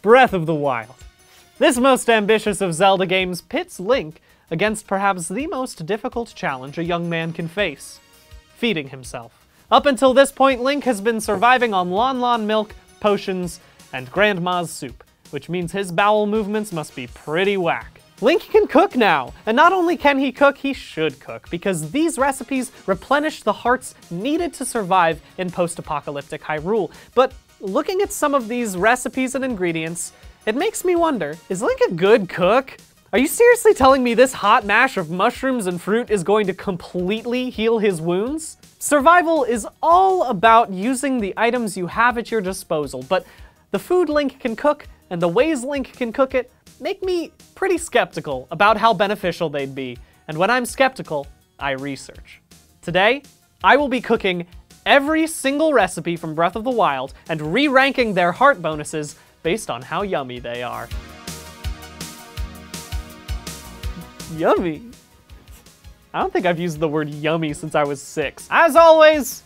Breath of the Wild. This most ambitious of Zelda games pits Link against perhaps the most difficult challenge a young man can face: feeding himself. Up until this point, Link has been surviving on Lon Lon milk, potions, and Grandma's soup, which means his bowel movements must be pretty whack. Link can cook now, and not only can he cook, he should cook, because these recipes replenish the hearts needed to survive in post-apocalyptic Hyrule. But looking at some of these recipes and ingredients, it makes me wonder, is Link a good cook? Are you seriously telling me this hot mash of mushrooms and fruit is going to completely heal his wounds? Survival is all about using the items you have at your disposal, but the food Link can cook and the ways Link can cook it make me pretty skeptical about how beneficial they'd be. And when I'm skeptical, I research. Today, I will be cooking every single recipe from Breath of the Wild and re-ranking their heart bonuses based on how yummy they are. Yummy? I don't think I've used the word yummy since I was 6. As always,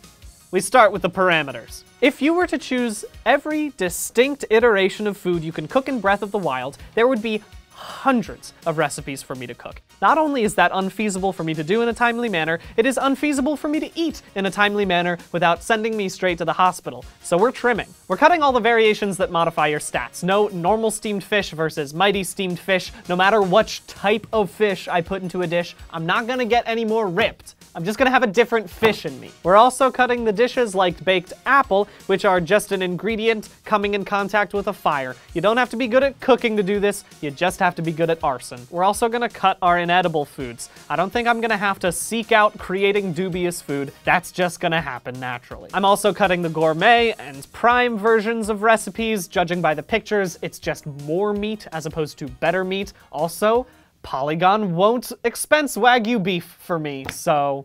we start with the parameters. If you were to choose every distinct iteration of food you can cook in Breath of the Wild, there would be hundreds of recipes for me to cook. Not only is that unfeasible for me to do in a timely manner, it is unfeasible for me to eat in a timely manner without sending me straight to the hospital. So we're trimming. We're cutting all the variations that modify your stats. No normal steamed fish versus mighty steamed fish. No matter which type of fish I put into a dish, I'm not gonna get any more ripped. I'm just gonna have a different fish in me. We're also cutting the dishes like baked apple, which are just an ingredient coming in contact with a fire. You don't have to be good at cooking to do this, you just have to be good at arson. We're also gonna cut our inedible foods. I don't think I'm gonna have to seek out creating dubious food, that's just gonna happen naturally. I'm also cutting the gourmet and prime versions of recipes. Judging by the pictures, it's just more meat as opposed to better meat. Also, Polygon won't expense Wagyu beef for me, so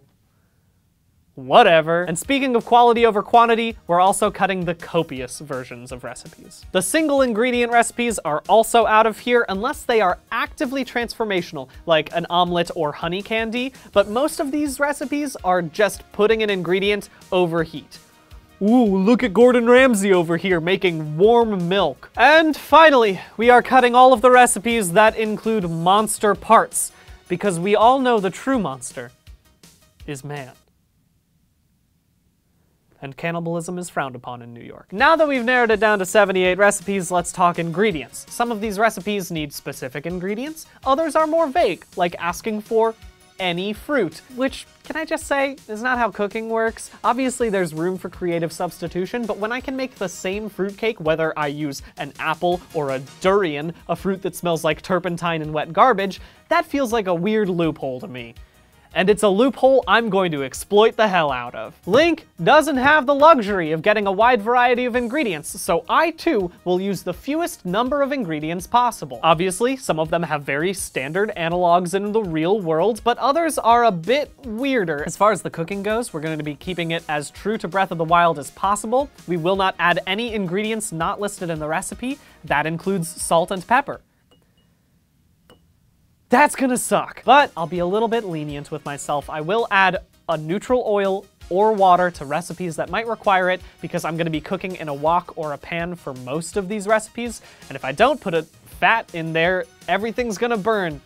whatever. And speaking of quality over quantity, we're also cutting the copious versions of recipes. The single ingredient recipes are also out of here unless they are actively transformational, like an omelet or honey candy, but most of these recipes are just putting an ingredient over heat. Ooh, look at Gordon Ramsay over here making warm milk. And finally, we are cutting all of the recipes that include monster parts, because we all know the true monster is man. And cannibalism is frowned upon in New York. Now that we've narrowed it down to 78 recipes, let's talk ingredients. Some of these recipes need specific ingredients, others are more vague, like asking for any fruit, which, can I just say, is not how cooking works. Obviously there's room for creative substitution, but when I can make the same fruitcake, whether I use an apple or a durian, a fruit that smells like turpentine and wet garbage, that feels like a weird loophole to me. And it's a loophole I'm going to exploit the hell out of. Link doesn't have the luxury of getting a wide variety of ingredients, so I too will use the fewest number of ingredients possible. Obviously, some of them have very standard analogs in the real world, but others are a bit weirder. As far as the cooking goes, we're going to be keeping it as true to Breath of the Wild as possible. We will not add any ingredients not listed in the recipe. That includes salt and pepper. That's gonna suck, but I'll be a little bit lenient with myself. I will add a neutral oil or water to recipes that might require it because I'm gonna be cooking in a wok or a pan for most of these recipes, and if I don't put a fat in there, everything's gonna burn.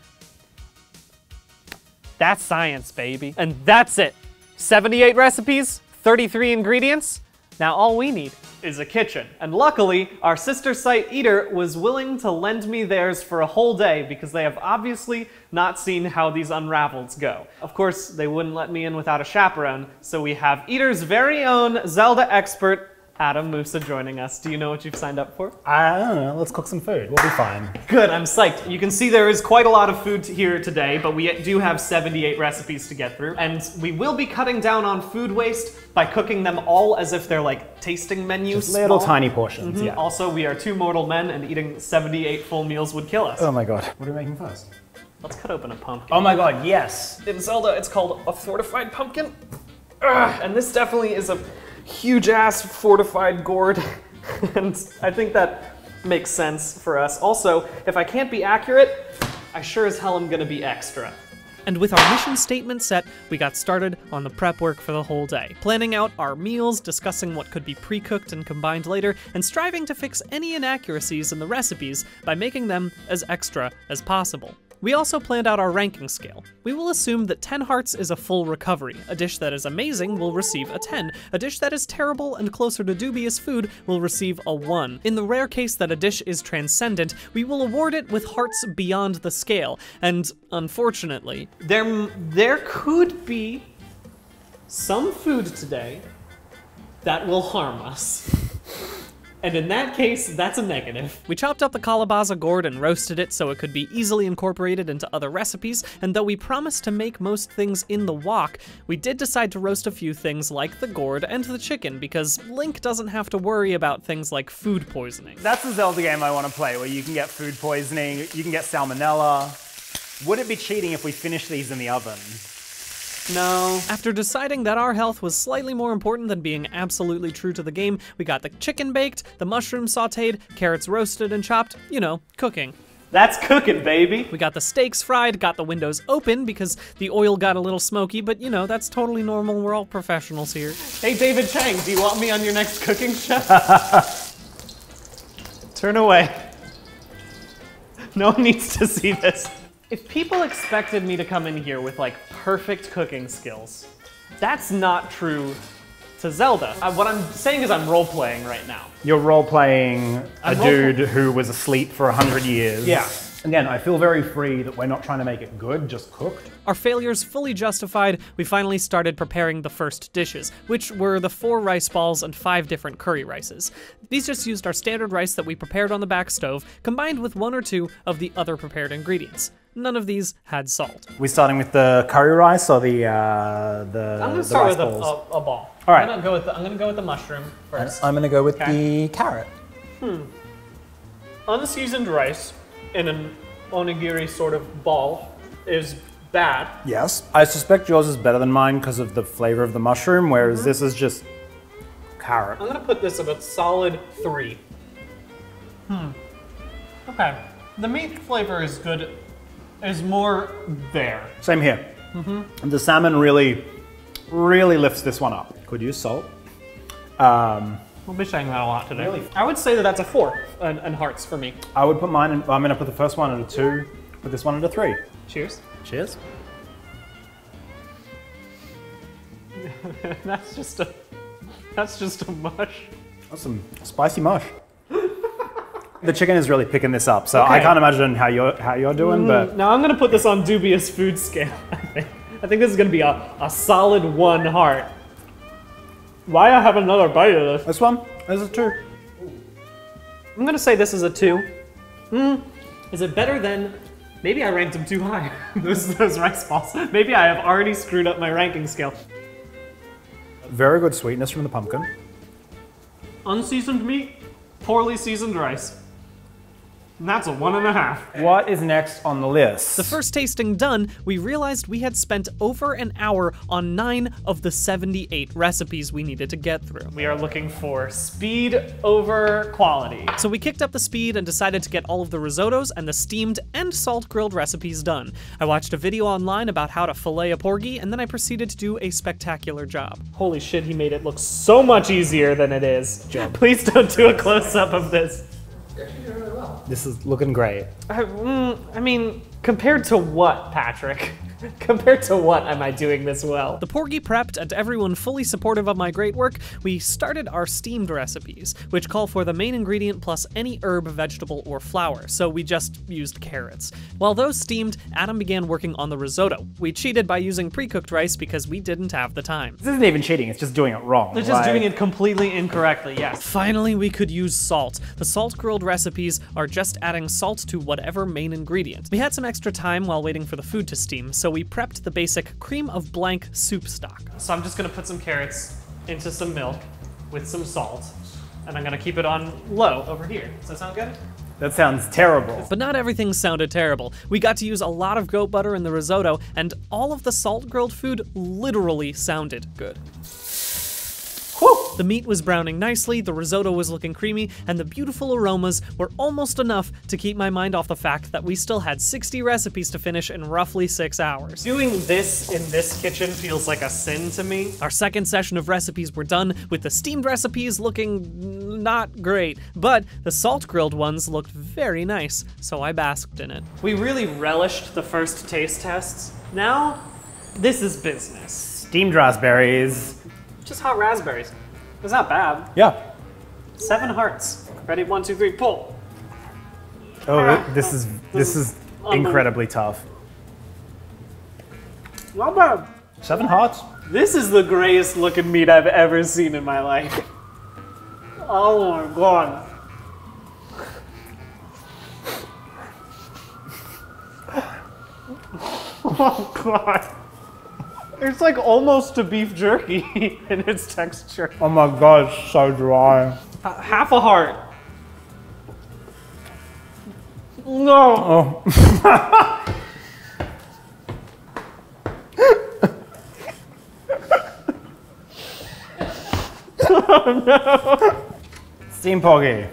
That's science, baby. And that's it. 78 recipes, 33 ingredients. Now all we need is a kitchen. And luckily, our sister site Eater was willing to lend me theirs for a whole day because they have obviously not seen how these Unraveleds go. Of course, they wouldn't let me in without a chaperone, so we have Eater's very own Zelda expert, Adam Moussa, joining us. Do you know what you've signed up for? I don't know, let's cook some food, we'll be fine. Good, I'm psyched. You can see there is quite a lot of food here today, but we do have 78 recipes to get through, and we will be cutting down on food waste by cooking them all as if they're like tasting menus. Just little tiny portions, yeah. Also, we are 2 mortal men, and eating 78 full meals would kill us. Oh my god. What are we making first? Let's cut open a pumpkin. Oh my god, yes! In Zelda, it's called a fortified pumpkin. And this definitely is a huge-ass fortified gourd, and I think that makes sense for us. Also, if I can't be accurate, I sure as hell am gonna be extra. And with our mission statement set, we got started on the prep work for the whole day, planning out our meals, discussing what could be pre-cooked and combined later, and striving to fix any inaccuracies in the recipes by making them as extra as possible. We also planned out our ranking scale. We will assume that 10 hearts is a full recovery. A dish that is amazing will receive a 10. A dish that is terrible and closer to dubious food will receive a 1. In the rare case that a dish is transcendent, we will award it with hearts beyond the scale. And unfortunately, there could be some food today that will harm us. And in that case, that's a negative. We chopped up the calabaza gourd and roasted it so it could be easily incorporated into other recipes, and though we promised to make most things in the wok, we did decide to roast a few things like the gourd and the chicken, because Link doesn't have to worry about things like food poisoning. That's the Zelda game I want to play, where you can get food poisoning, you can get salmonella. Would it be cheating if we finish these in the oven? No. After deciding that our health was slightly more important than being absolutely true to the game, we got the chicken baked, the mushrooms sauteed, carrots roasted and chopped, you know, cooking. That's cooking, baby. We got the steaks fried, got the windows open because the oil got a little smoky, but you know, that's totally normal. We're all professionals here. Hey, David Chang, do you want me on your next cooking show? Turn away. No one needs to see this. If people expected me to come in here with like perfect cooking skills, that's not true to Zelda. What I'm saying is I'm role-playing right now. You're role-playing a dude who was asleep for 100 years. Yeah. Again, I feel very free that we're not trying to make it good, just cooked. Our failures fully justified, we finally started preparing the first dishes, which were the 4 rice balls and 5 different curry rices. These just used our standard rice that we prepared on the back stove, combined with 1 or 2 of the other prepared ingredients. None of these had salt. We're starting with the curry rice or the I'm gonna start with a ball. All right. I'm gonna go with the mushroom first. I'm gonna go with the carrot. Unseasoned rice in an onigiri sort of ball is bad. Yes. I suspect yours is better than mine because of the flavor of the mushroom, whereas this is just carrot. I'm gonna put this at a solid 3. Okay. The meat flavor is good. Is more there. Same here. The salmon really lifts this one up. Could use salt. We'll be saying that a lot today. Really? I would say that that's a 4 and hearts for me. I would put mine, I'm gonna put the first one at a 2, put this one at a 3. Cheers. Cheers. That's just a mush. That's some spicy mush. The chicken is really picking this up, so Okay. I can't imagine how you're doing, but... Now I'm gonna put this on Dubious Food scale, I think this is gonna be a solid 1 heart. Why I have another bite of this? This one is a 2. I'm gonna say this is a 2. Is it better than... Maybe I ranked them too high, those rice balls. Maybe I have already screwed up my ranking scale. Very good sweetness from the pumpkin. Unseasoned meat, poorly seasoned rice. And that's a 1.5. What is next on the list? The first tasting done, we realized we had spent over an hour on 9 of the 78 recipes we needed to get through. We are looking for speed over quality. So we kicked up the speed and decided to get all of the risottos and the steamed and salt grilled recipes done. I watched a video online about how to fillet a porgy, and then I proceeded to do a spectacular job. Holy shit, he made it look so much easier than it is. Please don't do a close-up of this. This is looking great. I mean, compared to what, Patrick? Compared to what am I doing this well? The porgy prepped and everyone fully supportive of my great work, we started our steamed recipes, which call for the main ingredient plus any herb, vegetable, or flour, so we just used carrots. While those steamed, Adam began working on the risotto. We cheated by using pre-cooked rice because we didn't have the time. This isn't even cheating, it's just doing it wrong. They're just doing it completely incorrectly, yes. Finally, we could use salt. The salt grilled recipes are just adding salt to whatever main ingredient. We had some extra time while waiting for the food to steam, so we prepped the basic cream of blank soup stock. So I'm just gonna put some carrots into some milk with some salt, and I'm gonna keep it on low over here. Does that sound good? That sounds terrible. But not everything sounded terrible. We got to use a lot of goat butter in the risotto, and all of the salt grilled food literally sounded good. Whew. The meat was browning nicely, the risotto was looking creamy, and the beautiful aromas were almost enough to keep my mind off the fact that we still had 60 recipes to finish in roughly 6 hours. Doing this in this kitchen feels like a sin to me. Our second session of recipes were done, with the steamed recipes looking not great, but the salt grilled ones looked very nice, so I basked in it. We really relished the first taste tests. Now, this is business. Steamed raspberries. Just hot raspberries. It's not bad. Yeah. 7 hearts. Ready? 1, 2, 3, pull. Oh, this is incredibly tough. Not bad. 7 hearts? This is the grayest looking meat I've ever seen in my life. Oh my god. Oh god. It's like almost a beef jerky in its texture. Oh my god, it's so dry. Half a heart. No. Oh. Oh no. Steam poggy.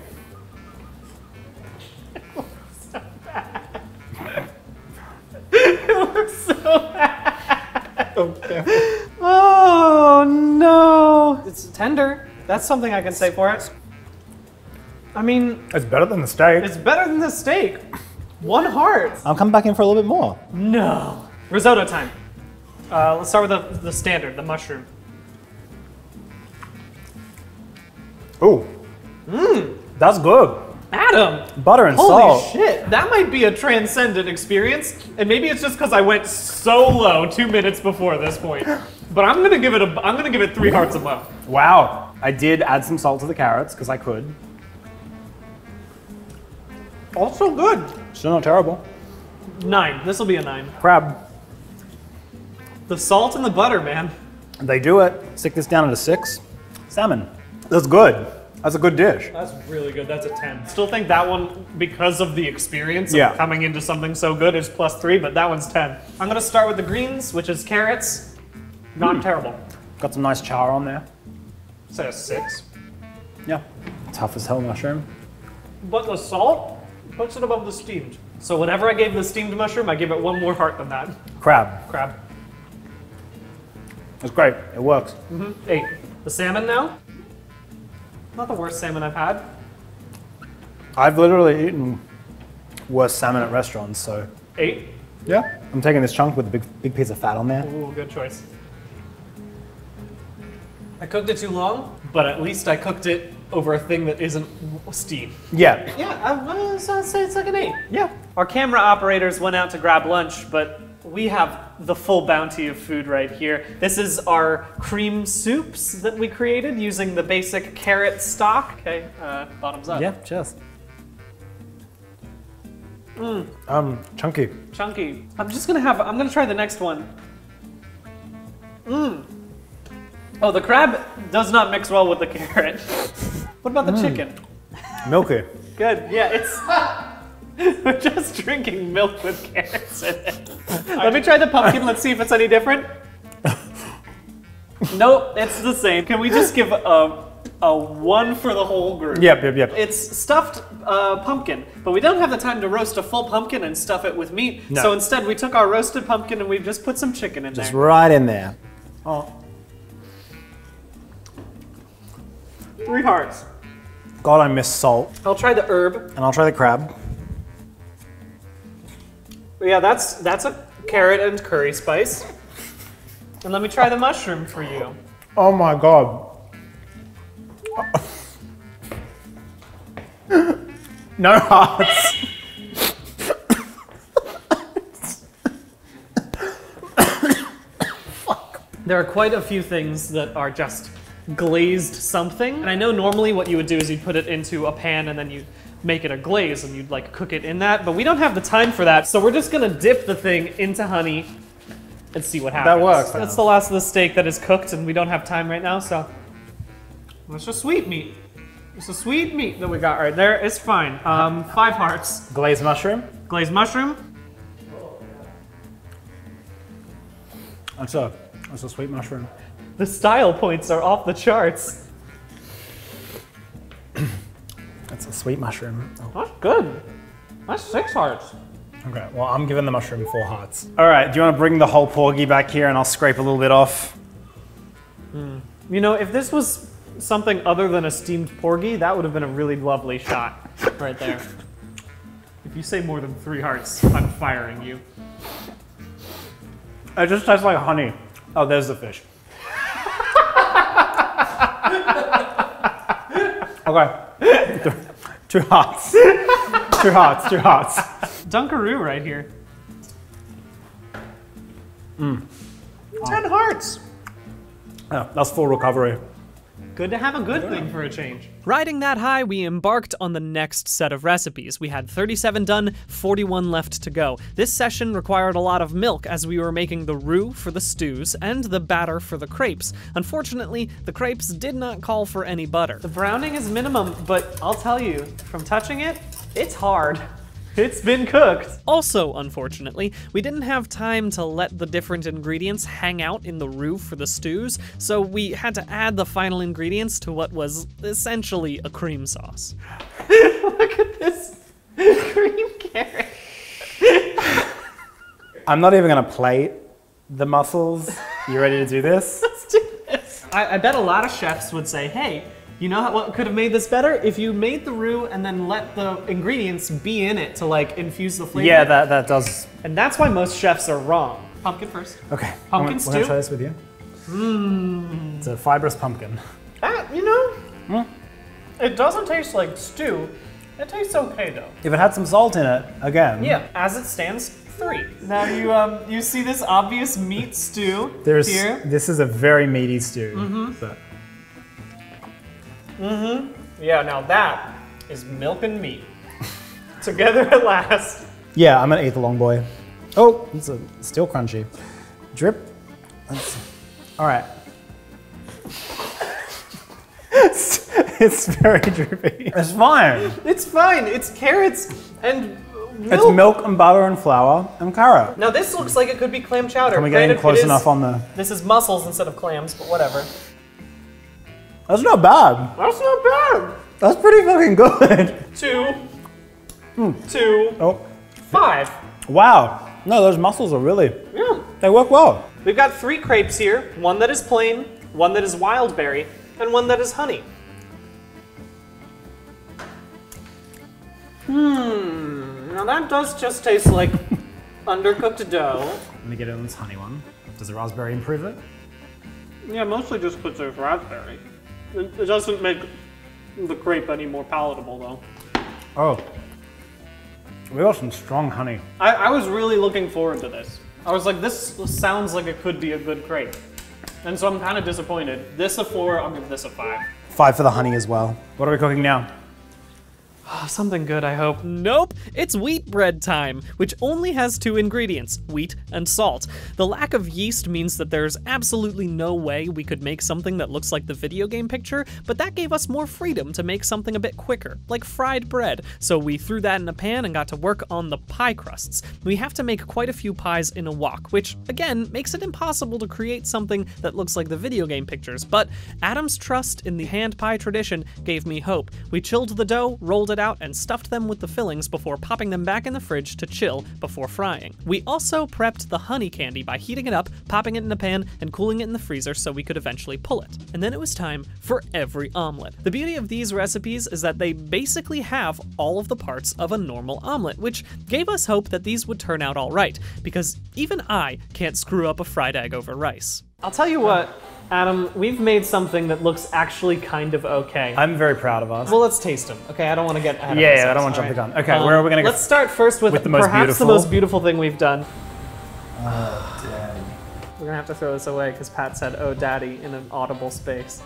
It looks so bad. Okay. Oh no. It's tender. That's something I can say for it. I mean, It's better than the steak. it's better than the steak. 1 heart. I'll come back in for a little bit more. No. Risotto time. Let's start with the standard, the mushroom. Ooh. That's good. Adam! Butter and Holy salt. shit, that might be a transcendent experience. And maybe it's just because I went so low 2 minutes before this point. But I'm gonna give it 3 hearts above. Wow. I did add some salt to the carrots because I could. Also good. Still not terrible. 9, this will be a 9. Crab. The salt and the butter, man. They do it. Stick this down at a 6. Salmon. That's good. That's a good dish. That's really good, that's a 10. Still think that one, because of the experience Yeah. of coming into something so good, is +3, but that one's 10. I'm gonna start with the greens, which is carrots. Not terrible. Got some nice char on there. Say a 6. Yeah. Tough as hell mushroom. But the salt puts it above the steamed. So whenever I gave the steamed mushroom, I give it 1 more heart than that. Crab. Crab. That's great. It works. 8. The salmon now? Not the worst salmon I've had. I've literally eaten worse salmon at restaurants, so 8. yeah. I'm taking this chunk with a big piece of fat on there. Ooh, good choice. I cooked it too long, but at least I cooked it over a thing that isn't steam. Yeah. Yeah, I'd say it's like an 8. Yeah. Our camera operators went out to grab lunch, but we have the full bounty of food right here. This is our cream soups that we created using the basic carrot stock. Okay, bottoms up. Yeah, cheers. Chunky. Chunky. I'm gonna try the next one. Oh, the crab does not mix well with the carrot. What about the chicken? Milky. Good, yeah, it's... We're just drinking milk with carrots in it. Let me try the pumpkin, let's see if it's any different. Nope, it's the same. Can we just give a 1 for the whole group? Yep. It's stuffed pumpkin, but we don't have the time to roast a full pumpkin and stuff it with meat. No. So instead we took our roasted pumpkin and we've just put some chicken in Just there. right in there. Oh. 3 hearts. God, I miss salt. I'll try the herb. And I'll try the crab. Yeah, that's a carrot and curry spice. And let me try the mushroom for you. Oh my God. No hearts. There are quite a few things that are just glazed something. And I know normally what you would do is you'd put it into a pan and then you make it a glaze and you'd like cook it in that, but we don't have the time for that. So we're just gonna dip the thing into honey and see what happens. That works. That's the last of the steak that is cooked and we don't have time right now, so. It's just sweet meat. It's a sweet meat that we got right there. It's fine. 5 hearts. Glazed mushroom. Glazed mushroom. That's a sweet mushroom. The style points are off the charts. That's a sweet mushroom. Oh. That's good. That's 6 hearts. Okay, well, I'm giving the mushroom 4 hearts. All right, do you want to bring the whole porgy back here and I'll scrape a little bit off? You know, if this was something other than a steamed porgy, that would have been a really lovely shot right there. If you say more than 3 hearts, I'm firing you. It just tastes like honey. Oh, there's the fish. Okay. 2 hearts. 2 hearts, 2 hearts. Dunkaroo right here. 10 hearts. Oh, that's full recovery. Good to have a good thing for a change. Riding that high, we embarked on the next set of recipes. We had 37 done, 41 left to go. This session required a lot of milk as we were making the roux for the stews and the batter for the crepes. Unfortunately, the crepes did not call for any butter. The browning is minimum, but I'll tell you, from touching it, it's hard. It's been cooked. Also, unfortunately, we didn't have time to let the different ingredients hang out in the roux for the stews, so we had to add the final ingredients to what was essentially a cream sauce. Look at this green carrot. I'm not even gonna plate the mussels. You ready to do this? Let's do this. I bet a lot of chefs would say, hey, you know what could have made this better? If you made the roux and then let the ingredients be in it to like infuse the flavor. Yeah, that does. And that's why most chefs are wrong. Pumpkin first. Okay. Pumpkin We're gonna stew? try this with you. It's a fibrous pumpkin. You know, it doesn't taste like stew. It tastes okay though. If it had some salt in it, again. Yeah, as it stands, 3. Now you see this obvious meat stew here. This is a very meaty stew. But Yeah, now that is milk and meat. Together at last. yeah, I'm gonna eat the long boy. Oh, it's still crunchy. Drip. All right. It's very drippy. It's fine. It's fine. It's carrots and milk. It's milk and butter and flour and carrot. Now this looks like it could be clam chowder. Can we get in close enough on the... This is mussels instead of clams, but whatever. That's not bad. That's not bad. That's pretty fucking good. 2, 2, Oh, 5. wow. No, those mussels are really, Yeah. they work well. We've got 3 crepes here. One that is plain, one that is wild berry, and one that is honey. Now that does just taste like undercooked dough. Let me get in this honey one. Does the raspberry improve it? Yeah, mostly just because there's raspberry. It doesn't make the crepe any more palatable though. Oh, we got some strong honey. I was really looking forward to this. I was like, this sounds like it could be a good crepe. And so I'm kind of disappointed. This a 4, I'll give this a 5. 5 for the honey as well. What are we cooking now? Something good, I hope. Nope, it's wheat bread time, which only has 2 ingredients, wheat and salt. The lack of yeast means that there's absolutely no way we could make something that looks like the video game picture, but that gave us more freedom to make something a bit quicker, like fried bread. So we threw that in a pan and got to work on the pie crusts. We have to make quite a few pies in a wok, which again makes it impossible to create something that looks like the video game pictures, but Adam's trust in the hand pie tradition gave me hope. We chilled the dough, rolled it out, and stuffed them with the fillings before popping them back in the fridge to chill before frying. We also prepped the honey candy by heating it up, popping it in a pan, and cooling it in the freezer so we could eventually pull it. And then it was time for every omelet. The beauty of these recipes is that they basically have all of the parts of a normal omelet, which gave us hope that these would turn out all right, because even I can't screw up a fried egg over rice. I'll tell you what, Adam, we've made something that looks actually kind of okay. I'm very proud of us. Well, let's taste them. Okay, I don't want to get ahead of Yeah, ourselves. I don't want to jump all the gun. Okay, where are we gonna go? Let's start first with the most perhaps beautiful? the most beautiful thing we've done. Oh, daddy. We're gonna have to throw this away because Pat said, "Oh, daddy," in an audible space.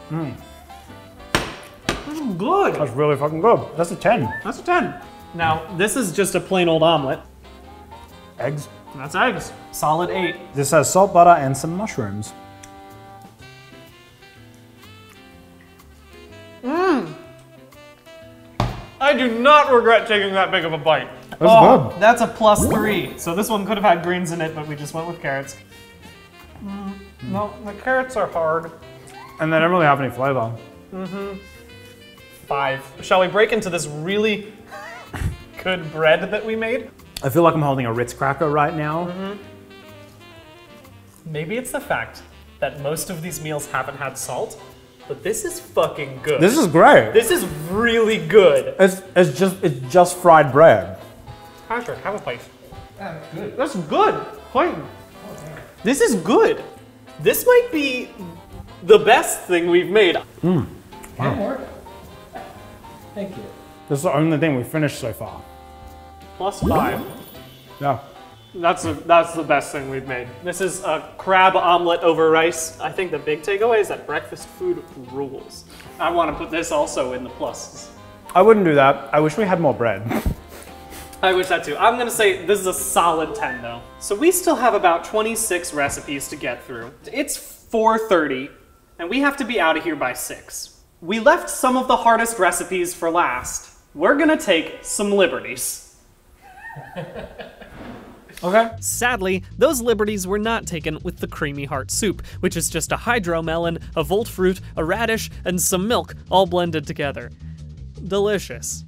Good. That's really fucking good. That's a 10. That's a 10. Now, this is just a plain old omelet. Eggs. That's eggs. Solid 8. This has salt, butter, and some mushrooms. I do not regret taking that big of a bite. That's good. That's a +3. So this one could have had greens in it, but we just went with carrots. No, the carrots are hard. And they don't really have any flavor. 5. Shall we break into this really good bread that we made? I feel like I'm holding a Ritz cracker right now. Maybe it's the fact that most of these meals haven't had salt, but this is fucking good. This is great. This is really good. It's just fried bread. Patrick, have a plate. Good. That's good. This is good. This might be the best thing we've made. Wow. Thank you. This is the only thing we've finished so far. +5. Yeah. That's the best thing we've made. This is a crab omelet over rice. I think the big takeaway is that breakfast food rules. I want to put this also in the pluses. I wouldn't do that. I wish we had more bread. I wish that too. I'm gonna say this is a solid 10 though. So we still have about 26 recipes to get through. It's 4:30 and we have to be out of here by 6. We left some of the hardest recipes for last. We're gonna take some liberties. Okay. Sadly, those liberties were not taken with the creamy heart soup, which is just a hydromelon, a volt fruit, a radish, and some milk all blended together. Delicious.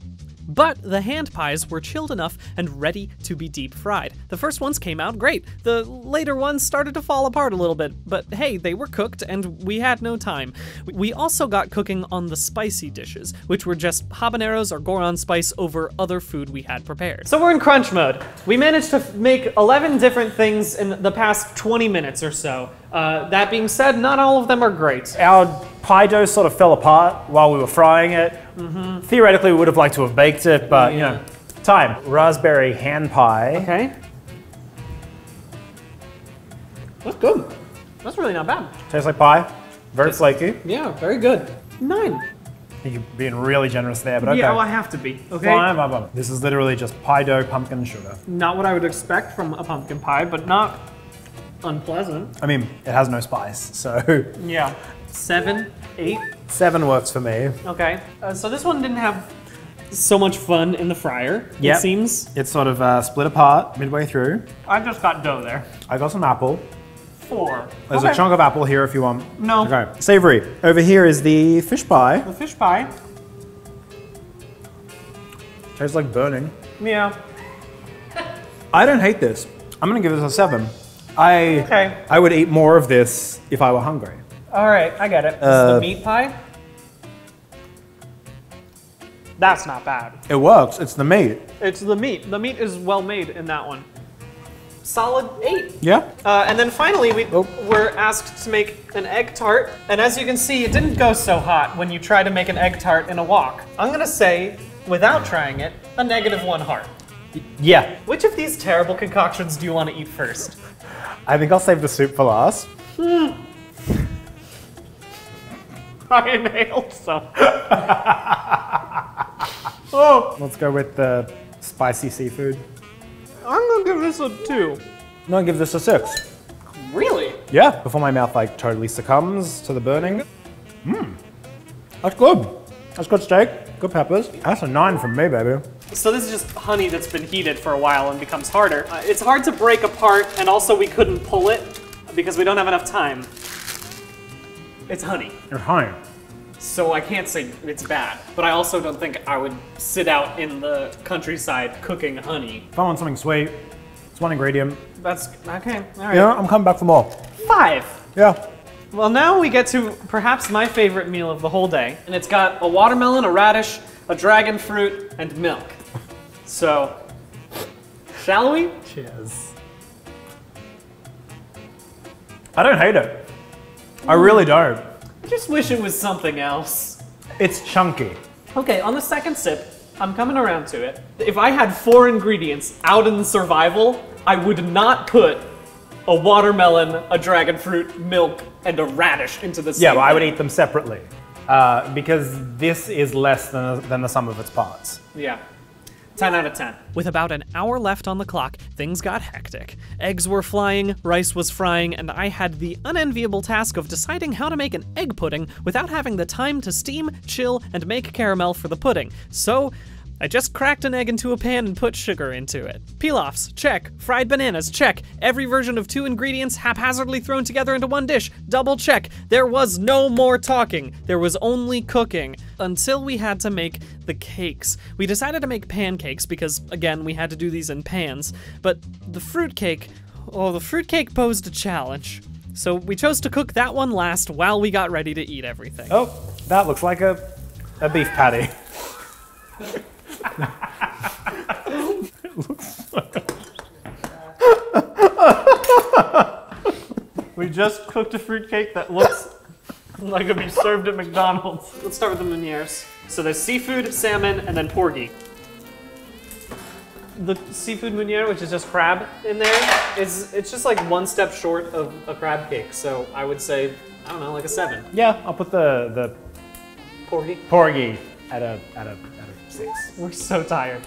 But the hand pies were chilled enough and ready to be deep fried. The first ones came out great. The later ones started to fall apart a little bit, but hey, they were cooked and we had no time. We also got cooking on the spicy dishes, which were just habaneros or goron spice over other food we had prepared. So we're in crunch mode. We managed to make 11 different things in the past 20 minutes or so. That being said, not all of them are great. Our pie dough sort of fell apart while we were frying it. Theoretically, we would have liked to have baked it, but you know, time. Raspberry hand pie. Okay. That's good. That's really not bad. Tastes like pie. Very flaky. Yeah, very good. 9. I think you're being really generous there, but okay. Yeah, well, I have to be. Okay. Fine. This is literally just pie dough, pumpkin, and sugar. Not what I would expect from a pumpkin pie, but not unpleasant. I mean, it has no spice, so. Yeah. 7, 8. 7 works for me. Okay. So this one didn't have so much fun in the fryer, Yep. it seems. It's sort of split apart midway through. I just got dough there. I got some apple. 4. There's a chunk of apple here if you want. No. Okay. Savory. Over here is the fish pie. The fish pie. Tastes like burning. Yeah. I don't hate this. I'm gonna give this a 7. I would eat more of this if I were hungry. All right, I get it. This is the meat pie. That's not bad. It works. It's the meat. It's the meat. The meat is well made in that one. Solid 8. Yeah. And then finally, we were asked to make an egg tart. And as you can see, it didn't go so hot when you try to make an egg tart in a wok. I'm gonna say, without trying it, a -1 heart. Yeah. Which of these terrible concoctions do you want to eat first? I think I'll save the soup for last. I inhaled some. Let's go with the spicy seafood. I'm gonna give this a 2. No, give this a 6. Really? Yeah. Before my mouth like totally succumbs to the burning. That's good. That's good steak. Good peppers. That's a 9 from me, baby. So this is just honey that's been heated for a while and becomes harder. It's hard to break apart, and also we couldn't pull it because we don't have enough time. It's honey. It's honey. So I can't say it's bad, but I also don't think I would sit out in the countryside cooking honey. If I want something sweet, it's one ingredient. That's okay, all right. Yeah, I'm coming back for more. 5. Yeah. Well, now we get to perhaps my favorite meal of the whole day, and it's got a watermelon, a radish, a dragon fruit, and milk. So, shall we? Cheers. I don't hate it. I really don't. I just wish it was something else. It's chunky. Okay, on the second sip, I'm coming around to it. If I had 4 ingredients out in survival, I would not put a watermelon, a dragon fruit, milk, and a radish into the same Yeah, but I would thing. eat them separately. Because this is less than the sum of its parts. Yeah. 10 out of 10. With about an hour left on the clock, things got hectic. Eggs were flying, rice was frying, and I had the unenviable task of deciding how to make an egg pudding without having the time to steam, chill, and make caramel for the pudding. So, I just cracked an egg into a pan and put sugar into it. Pilafs, check. Fried bananas, check. Every version of 2 ingredients haphazardly thrown together into one dish, double check. There was no more talking. There was only cooking. Until we had to make the cakes. We decided to make pancakes because, again, we had to do these in pans. But the fruitcake posed a challenge. So we chose to cook that one last while we got ready to eat everything. Oh, that looks like a beef patty. We just cooked a fruitcake that looks like it'd be served at McDonald's. Let's start with the Meuniers. So there's seafood, salmon, and then porgy. The seafood Meunier, which is just crab in there, it's just like one step short of a crab cake. So I would say, I don't know, like a 7. Yeah, I'll put the porgy at a 6. We're so tired.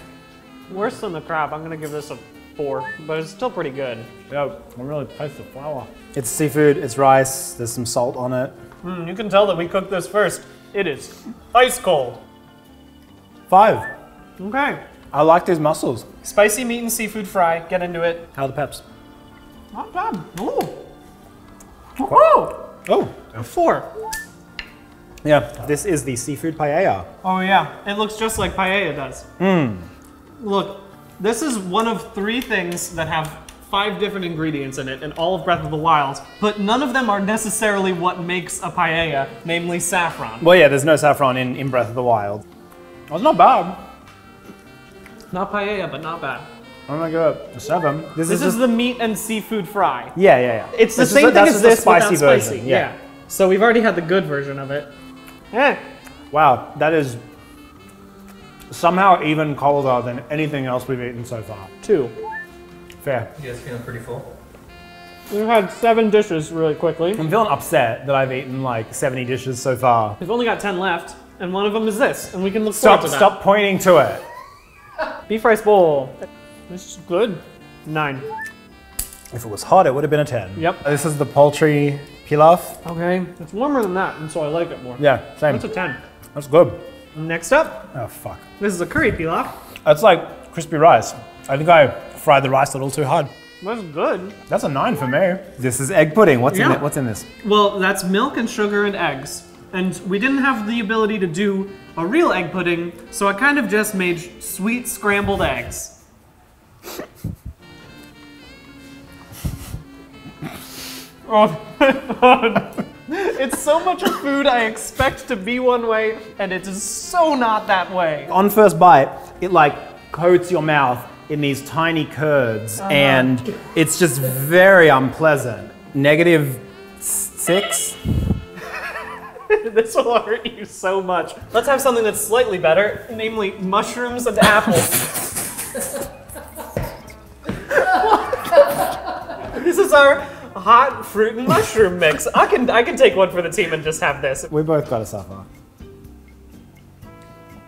Worse than the crab, I'm gonna give this a 4, but it's still pretty good. Yeah, I really taste the flour. It's seafood, it's rice, there's some salt on it. You can tell that we cooked this first. It is ice cold. 5. Okay. I like these mussels. Spicy meat and seafood fry, get into it. How are the peps? Not bad. Ooh. Ooh. Oh. A 4. Yeah, this is the seafood paella. Oh yeah, it looks just like paella does. Look, this is one of 3 things that have 5 different ingredients in it in all of Breath of the Wild, but none of them are necessarily what makes a paella, namely saffron. Well, yeah, there's no saffron in Breath of the Wild. Oh, it's not bad. Not paella, but not bad. I'm gonna go a 7. This is the meat and seafood fry. Yeah. It's the That's same just thing that's as just the this, spicy without version. spicy. Yeah. So we've already had the good version of it. Yeah. Wow, that is somehow even colder than anything else we've eaten so far. 2. Fair. You guys feeling pretty full? We've had 7 dishes really quickly. I'm feeling upset that I've eaten like 70 dishes so far. We've only got 10 left, and one of them is this, and we can look forward to that. Stop pointing to it. Beef rice bowl. This is good. 9. If it was hot, it would have been a 10. Yep. This is the POULTRY PILAF. Okay, it's warmer than that, and so I like it more. Yeah, same. That's a 10. That's good. Next up, Oh, fuck. this is a curry pilaf. That's like crispy rice. I think I fried the rice a little too hard. That's good. That's a 9 for me. This is egg pudding. What's in Yeah. it? What's in this? Well, that's milk and sugar and eggs. And we didn't have the ability to do a real egg pudding, so I kind of just made sweet scrambled eggs. Oh my god. It's so much a food I expect to be one way, and it is so not that way. On first bite, it like coats your mouth in these tiny curds, and it's just very unpleasant. -6. This will hurt you so much. Let's have something that's slightly better, namely mushrooms and apples. This is our hot fruit and mushroom mix. I can take one for the team and just have this. We both gotta suffer.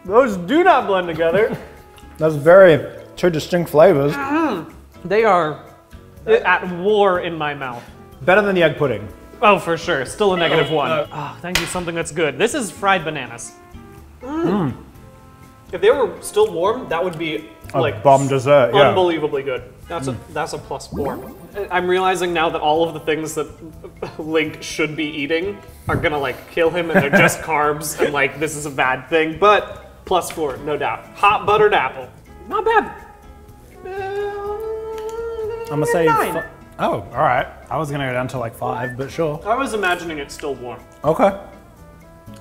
Those do not blend together. That's very two distinct flavors. They are at war in my mouth. Better than the egg pudding. Oh, for sure. Still a -1. Oh, thank you, something that's good. This is fried bananas. If they were still warm, that would be like bomb dessert, yeah. unbelievably good. That's a +4. I'm realizing now that all of the things that Link should be eating are gonna like kill him, and they're just carbs, and like this is a bad thing. But +4, no doubt. Hot buttered apple, not bad. I'm gonna say 9. Oh, all right. I was gonna go down to like 5, but sure. I was imagining it's still warm. Okay.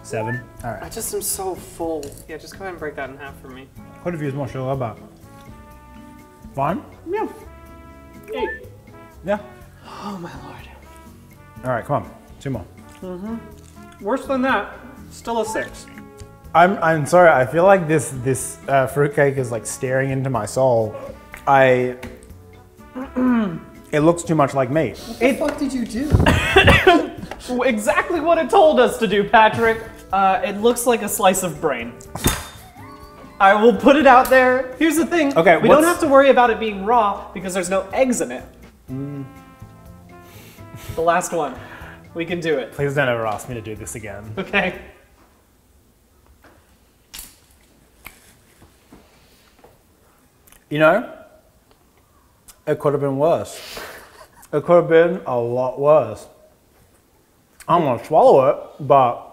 7. All I right. just am so full. Yeah, just go ahead and break that in half for me. Could have used more sugar, but fine. Yeah. 8. Yeah. Oh my lord. All right, come on. 2 more. Worse than that, still a 6. I'm sorry. I feel like this fruitcake is like staring into my soul. It looks too much like meat. What the fuck did you do? Exactly what it told us to do, Patrick. It looks like a slice of brain. I will put it out there. Here's the thing. Okay, we don't have to worry about it being raw because there's no eggs in it. The last one. We can do it. Please don't ever ask me to do this again. Okay. You know, it could have been worse. It could have been a lot worse. I'm gonna swallow it, but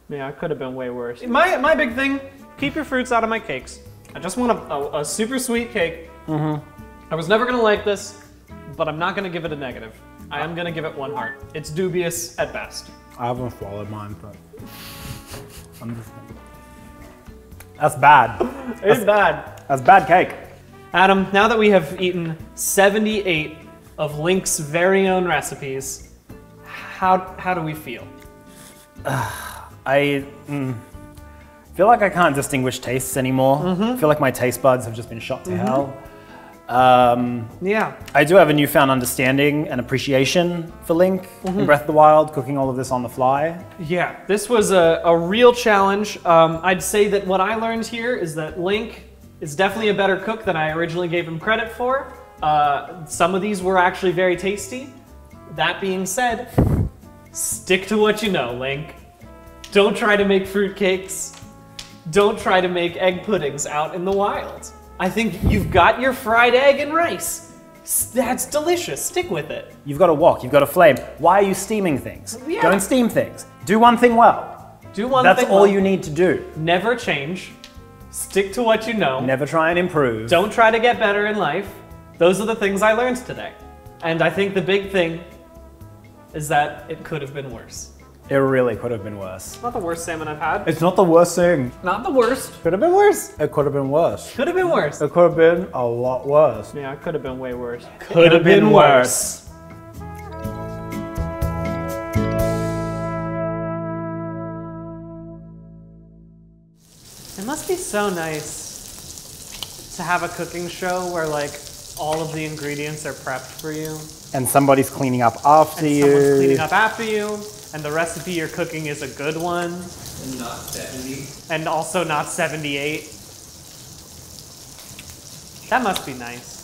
Yeah, it could have been way worse. My big thing, keep your fruits out of my cakes. I just want a super sweet cake. I was never gonna like this, but I'm not gonna give it a negative. I am gonna give it 1 heart. It's dubious at best. I haven't swallowed mine, but I'm just... That's bad. It's bad. That's bad cake. Adam, now that we have eaten 78 of Link's very own recipes, how do we feel? I feel like I can't distinguish tastes anymore. I feel like my taste buds have just been shot to hell. Yeah. I do have a newfound understanding and appreciation for Link in Breath of the Wild, cooking all of this on the fly. Yeah, this was a real challenge. I'd say that what I learned here is that Link is definitely a better cook than I originally gave him credit for. Some of these were actually very tasty. That being said, stick to what you know, Link. Don't try to make fruitcakes. Don't try to make egg puddings out in the wild. I think you've got your fried egg and rice. That's delicious. Stick with it. You've got a wok, you've got a flame. Why are you steaming things? Yeah. Don't steam things. Do one thing well. Do one thing That's all you need to do. Never change. Stick to what you know. Never try and improve. Don't try to get better in life. Those are the things I learned today. And I think the big thing is that it could have been worse. It really could have been worse. Not the worst salmon I've had. It's not the worst thing. Not the worst. Could have been worse. It could have been worse. Could have been worse. It could have been a lot worse. Yeah, it could have been way worse. Could have been worse. It must be so nice to have a cooking show where like all of the ingredients are prepped for you. And somebody's cleaning up after you. Someone's cleaning up after you, and the recipe you're cooking is a good one. And not 70. And also not 78. That must be nice.